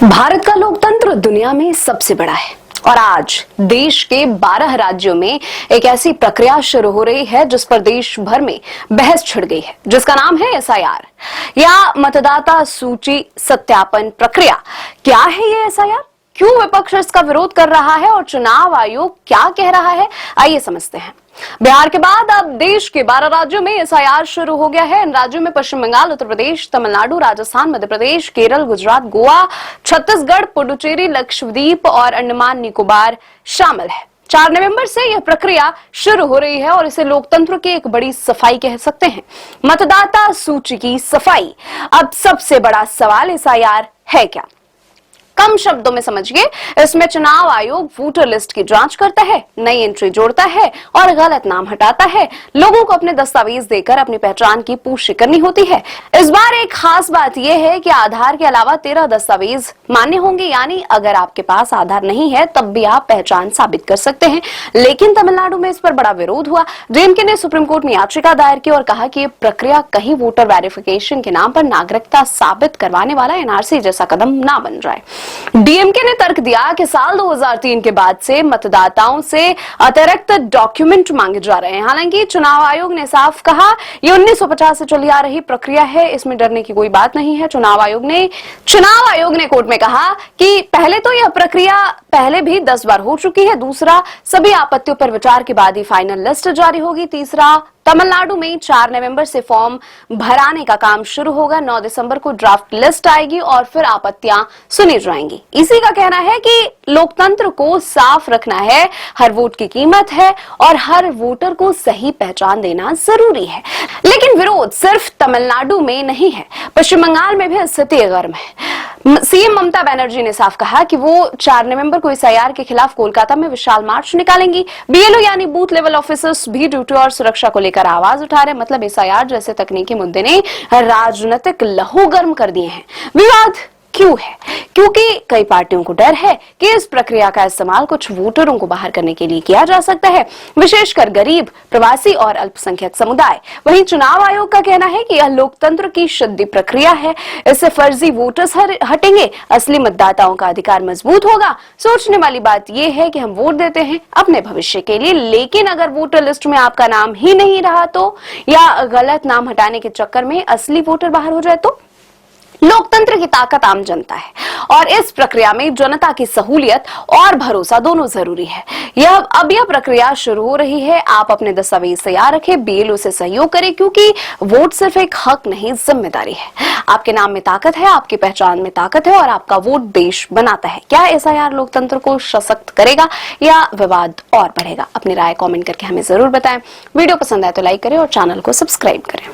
भारत का लोकतंत्र दुनिया में सबसे बड़ा है और आज देश के 12 राज्यों में एक ऐसी प्रक्रिया शुरू हो रही है जिस पर देश भर में बहस छिड़ गई है, जिसका नाम है एसआईआर या मतदाता सूची सत्यापन प्रक्रिया। क्या है ये एसआईआर, क्यों विपक्ष इसका विरोध कर रहा है और चुनाव आयोग क्या कह रहा है, आइए समझते हैं। बिहार के बाद अब देश के 12 राज्यों में एसआईआर शुरू हो गया है। इन राज्यों में पश्चिम बंगाल, उत्तर प्रदेश, तमिलनाडु, राजस्थान, मध्य प्रदेश, केरल, गुजरात, गोवा, छत्तीसगढ़, पुडुचेरी, लक्षद्वीप और अंडमान निकोबार शामिल है। 4 नवंबर से यह प्रक्रिया शुरू हो रही है और इसे लोकतंत्र की एक बड़ी सफाई कह सकते हैं, मतदाता सूची की सफाई। अब सबसे बड़ा सवाल एसआईआर है क्या? कम शब्दों में समझिए, इसमें चुनाव आयोग वोटर लिस्ट की जांच करता है, नई एंट्री जोड़ता है और गलत नाम हटाता है। लोगों को अपने दस्तावेज देकर अपनी पहचान की पुष्टि करनी होती है। इस बार एक खास बात यह है कि आधार के अलावा 13 दस्तावेज मान्य होंगे, यानी अगर आपके पास आधार नहीं है तब भी आप पहचान साबित कर सकते हैं। लेकिन तमिलनाडु में इस पर बड़ा विरोध हुआ। डीएमके ने सुप्रीम कोर्ट में याचिका दायर की और कहा कि यह प्रक्रिया कहीं वोटर वेरिफिकेशन के नाम पर नागरिकता साबित करवाने वाला एनआरसी जैसा कदम ना बन जाए। डीएमके ने तर्क दिया कि साल 2003 के बाद से मतदाताओं से अतिरिक्त डॉक्यूमेंट मांगे जा रहे हैं। हालांकि चुनाव आयोग ने साफ कहा ये 1950 से चली आ रही प्रक्रिया है, इसमें डरने की कोई बात नहीं है। चुनाव आयोग ने कोर्ट में कहा कि पहले तो यह प्रक्रिया पहले भी 10 बार हो चुकी है। दूसरा, सभी आपत्तियों पर विचार के बाद ही फाइनल लिस्ट जारी होगी। तीसरा, तमिलनाडु में 4 नवंबर से फॉर्म भराने का काम शुरू होगा। 9 दिसंबर को ड्राफ्ट लिस्ट आएगी और फिर आपत्तियां सुनी जाएंगी। इसी का कहना है कि लोकतंत्र को साफ रखना है, हर वोट की कीमत है और हर वोटर को सही पहचान देना जरूरी है। लेकिन विरोध सिर्फ तमिलनाडु में नहीं है, पश्चिम बंगाल में भी स्थिति गर्म है। सीएम ममता बनर्जी ने साफ कहा कि वो 4 नवंबर को एसआईआर के खिलाफ कोलकाता में विशाल मार्च निकालेंगी। बीएलओ यानी बूथ लेवल ऑफिसर्स भी ड्यूटी और सुरक्षा को लेकर आवाज उठा रहे। मतलब एसआईआर जैसे तकनीकी मुद्दे ने राजनीतिक लहू गर्म कर दिए हैं। विवाद क्यों है? क्योंकि कई पार्टियों को डर है कि इस प्रक्रिया का इस्तेमाल कुछ वोटरों को बाहर करने के लिए किया जा सकता है, विशेषकर गरीब, प्रवासी और अल्पसंख्यक समुदाय। वहीं चुनाव आयोग का कहना है कि यह लोकतंत्र की शुद्धि प्रक्रिया है, इससे फर्जी वोटर्स हटेंगे, असली मतदाताओं का अधिकार मजबूत होगा। सोचने वाली बात यह है कि हम वोट देते हैं अपने भविष्य के लिए, लेकिन अगर वोटर लिस्ट में आपका नाम ही नहीं रहा तो, या गलत नाम हटाने के चक्कर में असली वोटर बाहर हो जाए तो? लोकतंत्र की ताकत आम जनता है और इस प्रक्रिया में जनता की सहूलियत और भरोसा दोनों जरूरी है। यह प्रक्रिया शुरू हो रही है। आप अपने दस्तावेज तैयार रखें, बीएलओ से सहयोग करें, क्योंकि वोट सिर्फ एक हक नहीं, जिम्मेदारी है। आपके नाम में ताकत है, आपकी पहचान में ताकत है और आपका वोट देश बनाता है। क्या एसआईआर लोकतंत्र को सशक्त करेगा या विवाद और बढ़ेगा? अपनी राय कमेंट करके हमें जरूर बताएं। वीडियो पसंद आए तो लाइक करें और चैनल को सब्सक्राइब करें।